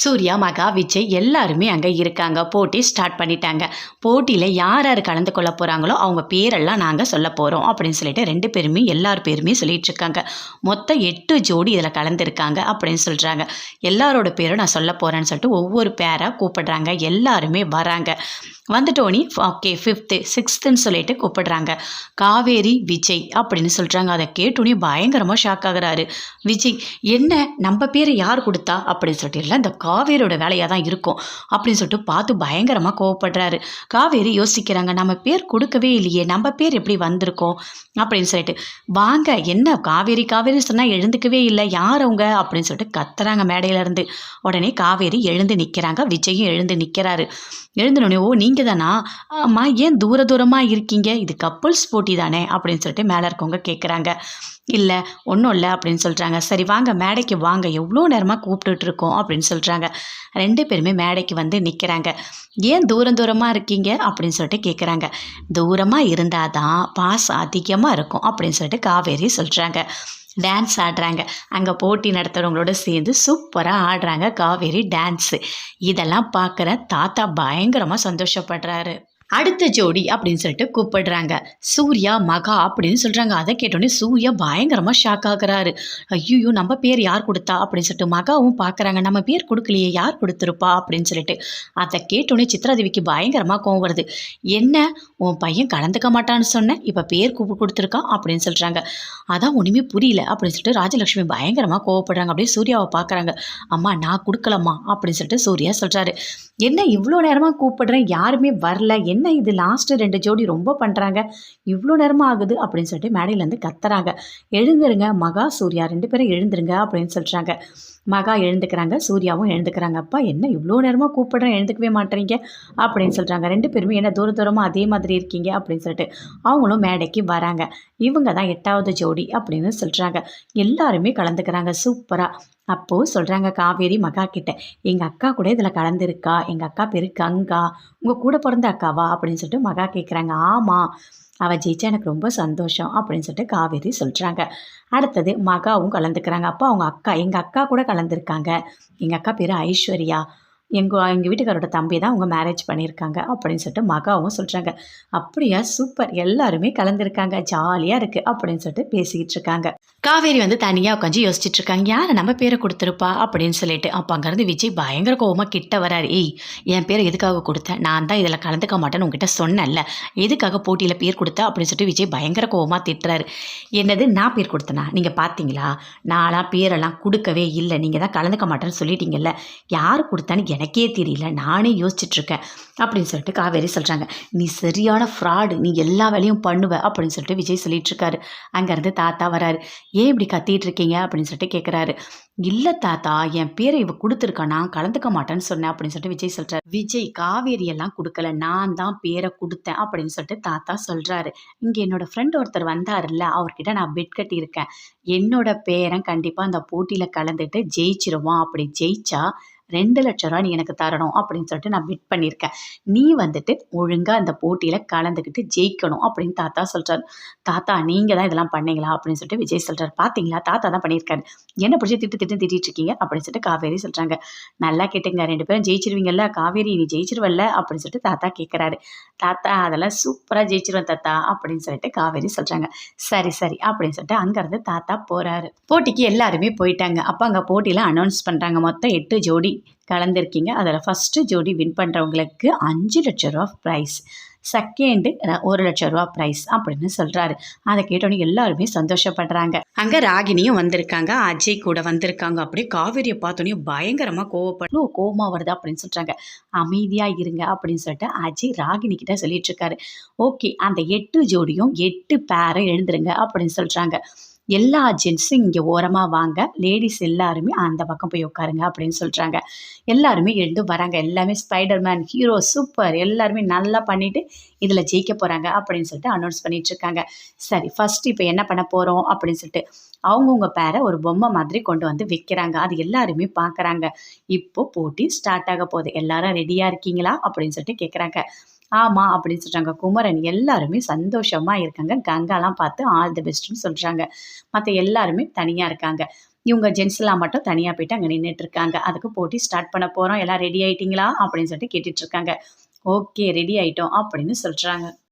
சூர்யா, மகா, விஜய் எல்லாருமே அங்கே இருக்காங்க. போட்டி ஸ்டார்ட் பண்ணிட்டாங்க. போட்டியில் யார் யார் கலந்து கொள்ள போகிறாங்களோ அவங்க பேரெல்லாம் நாங்கள் சொல்ல போகிறோம் அப்படின்னு சொல்லிட்டு 2 பேருமே எல்லார் பேருமே சொல்லிட்டு இருக்காங்க. மொத்தம் 8 ஜோடி இதில் கலந்துருக்காங்க அப்படின்னு சொல்கிறாங்க. எல்லாரோட பேரும் நான் சொல்ல போகிறேன்னு சொல்லிட்டு ஒவ்வொரு பேராக கூப்பிடுறாங்க. எல்லாருமே வராங்க. வந்துட்டோனி ஓகே 5th 6th சொல்லிட்டு கூப்பிடுறாங்க. காவேரி, விஜய் அப்படின்னு சொல்கிறாங்க. அதை கேட்டோன்னே பயங்கரமாக ஷாக் ஆகுறாரு விஜய். என்ன நம்ம பேரை யார் கொடுத்தா அப்படின்னு சொல்லிட்டு, இல்லை இந்த காவேரியோட வேலையாக தான் இருக்கும் அப்படின்னு சொல்லிட்டு பார்த்து பயங்கரமாக கோவப்படுறாரு. காவேரி யோசிக்கிறாங்க, நம்ம பேர் கொடுக்கவே இல்லையே, நம்ம பேர் எப்படி வந்திருக்கோம் அப்படின்னு சொல்லிட்டு. வாங்க, என்ன காவேரி காவேரி சொன்னால் எழுந்துக்கவே இல்லை, யார் அவங்க அப்படின்னு சொல்லிட்டு கத்துறாங்க மேடையிலேருந்து. உடனே காவேரி எழுந்து நிற்கிறாங்க. விஜயும் எழுந்து நிற்கிறாரு. எழுந்தனோடனே, ஓ நீங்கள் தானா, ஆமாம், ஏன் தூரமாக இருக்கீங்க, இது கப்புள்ஸ் போட்டி தானே அப்படின்னு சொல்லிட்டு மேலே இருக்கவங்க கேட்குறாங்க. இல்லை ஒன்றும் இல்லை அப்படின்னு சொல்கிறாங்க. சரி வாங்க மேடைக்கு வாங்க, எவ்வளோ நேரமாக கூப்பிட்டுட்ருக்கோம் அப்படின்னு சொல்கிறாங்க. 2 பேருமே மேடைக்கு வந்து நிற்கிறாங்க. ஏன் தூரமாக இருக்கீங்க அப்படின்னு சொல்லிட்டு கேட்குறாங்க. தூரமாக இருந்தால் தான் பாசம் அதிகமாக இருக்கும் அப்படின்னு சொல்லிட்டு காவேரி சொல்கிறாங்க. டான்ஸ் ஆடுறாங்க. அங்கே போட்டி நடத்துகிறவங்களோட சேர்ந்து சூப்பராக ஆடுறாங்க காவேரி டான்ஸு. இதெல்லாம் பார்க்குற தாத்தா பயங்கரமாக சந்தோஷப்படுறாரு. அடுத்த ஜோடி அப்படின்னு சொல்லிட்டு கூப்பிடுறாங்க. சூர்யா, மகா அப்படின்னு சொல்கிறாங்க. அதை கேட்டோன்னே சூர்யா பயங்கரமாக ஷாக் ஆகுறாரு. ஐயோ நம்ம பேர் யார் கொடுத்தா அப்படின்னு சொல்லிட்டு மகாவும் பார்க்குறாங்க. நம்ம பேர் கொடுக்கலையே, யார் கொடுத்துருப்பா அப்படின்னு சொல்லிட்டு. அதை கேட்டோன்னே சித்ராதேவிக்கு பயங்கரமாக கோவம் வருது. என்ன உன் பையன் கலந்துக்க மாட்டான்னு சொன்னேன், இப்போ பேர் கொடுத்துருக்கான் அப்படின்னு சொல்கிறாங்க. அதான் ஒன்றுமே புரியல அப்படின்னு சொல்லிட்டு ராஜலட்சுமி பயங்கரமாக கோவப்படுறாங்க. அப்படியே சூர்யாவை பார்க்குறாங்க. அம்மா நான் கொடுக்கலம்மா அப்படின்னு சொல்லிட்டு சூர்யா சொல்கிறாரு. என்ன இவ்வளோ நேரமாக கூப்பிடுறேன், யாருமே வரல, என்ன இது லாஸ்ட்டு 2 ஜோடி ரொம்ப பண்ணுறாங்க, இவ்வளோ நேரமாக ஆகுது அப்படின்னு சொல்லிட்டு மேடையிலேருந்து கத்துறாங்க. எழுந்துருங்க மகா, சூர்யா 2 பேரும் எழுந்துருங்க அப்படின்னு சொல்கிறாங்க. மகா எழுந்துக்கிறாங்க, சூர்யாவும் எழுந்துக்கிறாங்க. அப்பா என்ன இவ்வளோ நேரமாக கூப்பிடுறேன், எழுந்துக்கவே மாட்டேறீங்க அப்படின்னு சொல்கிறாங்க. 2 பேருமே என்ன தூரமாக அதே மாதிரி இருக்கீங்க அப்படின்னு சொல்லிட்டு அவங்களும் மேடைக்கு வராங்க. இவங்க தான் 8வது ஜோடி அப்படின்னு சொல்கிறாங்க. எல்லாருமே கலந்துக்கிறாங்க சூப்பராக. அப்போது சொல்கிறாங்க காவேரி மகா கிட்ட, எங்கள் அக்கா கூட இதில் கலந்துருக்கா, எங்கள் அக்கா பேர் கங்கா, உங்கள் கூட பிறந்த அக்காவா அப்படின்னு சொல்லிட்டு மகா கேட்குறாங்க. ஆமாம், அவள் ஜெயிச்சா எனக்கு ரொம்ப சந்தோஷம் அப்படின்னு சொல்லிட்டு காவேரி சொல்கிறாங்க. அடுத்தது மகாவும் கலந்துக்கிறாங்க. அப்போ அவங்க அக்கா, எங்கள் அக்கா கூட கலந்துருக்காங்க, எங்கள் அக்கா பேர் ஐஸ்வர்யா, எங்கள் வீட்டுக்காரோட தம்பி தான் அவங்க மேரேஜ் பண்ணியிருக்காங்க அப்படின்னு சொல்லிட்டு மகாவும் சொல்கிறாங்க. அப்படியா, சூப்பர், எல்லாருமே கலந்துருக்காங்க, ஜாலியாக இருக்குது அப்படின்னு சொல்லிட்டு பேசிக்கிட்டு இருக்காங்க. காவேரி வந்து தனியாக உட்காந்து யோசிச்சுட்டு இருக்காங்க, யாரை நம்ம பேரை கொடுத்துருப்பா அப்படின்னு சொல்லிட்டு. அப்போ அங்கேருந்து விஜய் பயங்கர கோவமாக கிட்ட வராரு. ஏய், என் பேரை எதுக்காக கொடுத்தேன், நான் தான் இதில் கலந்துக்க மாட்டேன்னு உங்ககிட்ட சொன்னேன்ல, எதுக்காக போட்டியில் பேர் கொடுத்தா அப்படின்னு சொல்லிட்டு விஜய் பயங்கர கோவமாக திட்டுறாரு. என்னது நான் பேர் கொடுத்தேனா, நீங்கள் பார்த்தீங்களா, நான்லாம் பேரெல்லாம் கொடுக்கவே இல்லை, நீங்கள் தான் கலந்துக்க மாட்டேன்னு சொல்லிட்டீங்கல்ல, யார் கொடுத்தான்னு எனக்கே தெரியல, நானே யோசிச்சுட்ருக்கேன் அப்படின்னு சொல்லிட்டு காவேரி சொல்கிறாங்க. நீ சரியான ஃப்ராடு, நீ எல்லா வேலையும் பண்ணுவ அப்படின்னு சொல்லிட்டு விஜய் சொல்லிட்டு இருக்காரு. அங்கேருந்து தாத்தா வராரு. ஏன் இப்படி கத்திட்டு இருக்கீங்க அப்படின்னு சொல்லிட்டு கேட்குறாரு. இல்லை தாத்தா, என் பேரை இவ கொடுத்துருக்கா, நான் கலந்துக்க மாட்டேன்னு சொன்னேன் அப்படின்னு சொல்லிட்டு விஜய் சொல்கிறார். விஜய் காவேரியெல்லாம் கொடுக்கல, நான் தான் பேரை கொடுத்தேன் அப்படின்னு சொல்லிட்டு தாத்தா சொல்கிறாரு. இங்கே என்னோட ஃப்ரெண்ட் ஒருத்தர் வந்தார்ல, அவர்கிட்ட நான் பெட் கட்டியிருக்கேன், என்னோட பேரன் கண்டிப்பாக அந்த போட்டியில் கலந்துட்டு ஜெயிச்சிருவான், அப்படி ஜெயிச்சா 2 லட்சம் ரூபா நீ எனக்கு தரணும் அப்படின்னு சொல்லிட்டு நான் பிட் பண்ணியிருக்கேன், நீ வந்துட்டு ஒழுங்காக அந்த போட்டியில் கலந்துக்கிட்டு ஜெயிக்கணும் அப்படின்னு தாத்தா சொல்கிறார். தாத்தா நீங்கள் தான் இதெல்லாம் பண்ணீங்களா அப்படின்னு சொல்லிட்டு விஜய் சொல்கிறார். பார்த்தீங்களா, தாத்தா தான் பண்ணியிருக்காரு, என்ன பிடிச்சி திட்டிட்டு இருக்கீங்க அப்படின்னு சொல்லிட்டு காவேரி சொல்கிறாங்க. நல்லா கேட்டுங்க, 2 பேரும் ஜெயிச்சிருவீங்கல்ல, காவேரி நீ ஜெயிச்சிருவல்ல அப்படின்னு சொல்லிட்டு தாத்தா கேட்குறாரு. தாத்தா அதெல்லாம் சூப்பராக ஜெயிச்சிருவேன் தாத்தா அப்படின்னு சொல்லிட்டு காவேரி சொல்கிறாங்க. சரி சரி அப்படின்னு சொல்லிட்டு அங்கேருந்து தாத்தா போகிறாரு. போட்டிக்கு எல்லாருமே போயிட்டாங்க. அப்போ அங்கே போட்டியில் அனௌன்ஸ் பண்ணுறாங்க. மொத்தம் 8 ஜோடி கலந்துருக்கீங்க, அதில் ஃபஸ்ட்டு ஜோடி வின் பண்ணுறவங்களுக்கு 5 லட்சம் ரூபா ப்ரைஸ், செகண்டு 1 லட்சம் ரூபா ப்ரைஸ் அப்படின்னு சொல்கிறாரு. அதை கேட்டோன்னே எல்லாருமே சந்தோஷப்படுறாங்க. அங்கே ராகினியும் வந்திருக்காங்க, அஜய் கூட வந்திருக்காங்க. அப்படியே காவேரியை பார்த்தோன்னே பயங்கரமாக கோவமாக வருது அப்படின்னு சொல்கிறாங்க. அமைதியாக இருங்க அப்படின்னு சொல்லிட்டு அஜய் ராகினி கிட்ட சொல்லிட்டு இருக்காரு. ஓகே, அந்த 8 ஜோடியும் 8 பேரை எழுந்துருங்க அப்படின்னு சொல்கிறாங்க. எல்லா ஜென்ஸும் இங்கே ஓரமாக வாங்க, லேடிஸ் எல்லாருமே அந்த பக்கம் போய் உட்காருங்க அப்படின்னு சொல்கிறாங்க. எல்லாருமே எழுந்து வராங்க. எல்லாமே ஸ்பைடர்மேன், ஹீரோ, சூப்பர், எல்லாருமே நல்லா பண்ணிவிட்டு இதில் ஜெயிக்க போகிறாங்க அப்படின்னு சொல்லிட்டு அனௌன்ஸ் பண்ணிகிட்ருக்காங்க. சரி, ஃபஸ்ட்டு இப்போ என்ன பண்ண போகிறோம் அப்படின்னு சொல்லிட்டு அவங்கவுங்க பேரை ஒரு பொம்மை மாதிரி கொண்டு வந்து வைக்கிறாங்க. அது எல்லாருமே பார்க்குறாங்க. இப்போது போட்டி ஸ்டார்ட் ஆக போகுது, எல்லாரும் ரெடியாக இருக்கீங்களா அப்படின்னு சொல்லிட்டு கேட்குறாங்க. ஆமாம் அப்படின்னு சொல்கிறாங்க. குமரன் எல்லாருமே சந்தோஷமாக இருக்காங்க. கங்காலாம் பார்த்து ஆல் தி பெஸ்ட்னு சொல்கிறாங்க. மற்ற எல்லாருமே தனியாக இருக்காங்க. இவங்க ஜென்ஸ்லாம் மட்டும் தனியாக போயிட்டு அங்கே நின்றுட்டு இருக்காங்க. அதுக்கு போட்டி ஸ்டார்ட் பண்ண போகிறோம், எல்லாம் ரெடி ஆயிட்டீங்களா அப்படின்னு சொல்லிட்டு கேட்டுட்டு இருக்காங்க. ஓகே ரெடி ஆயிட்டோம் அப்படின்னு சொல்கிறாங்க.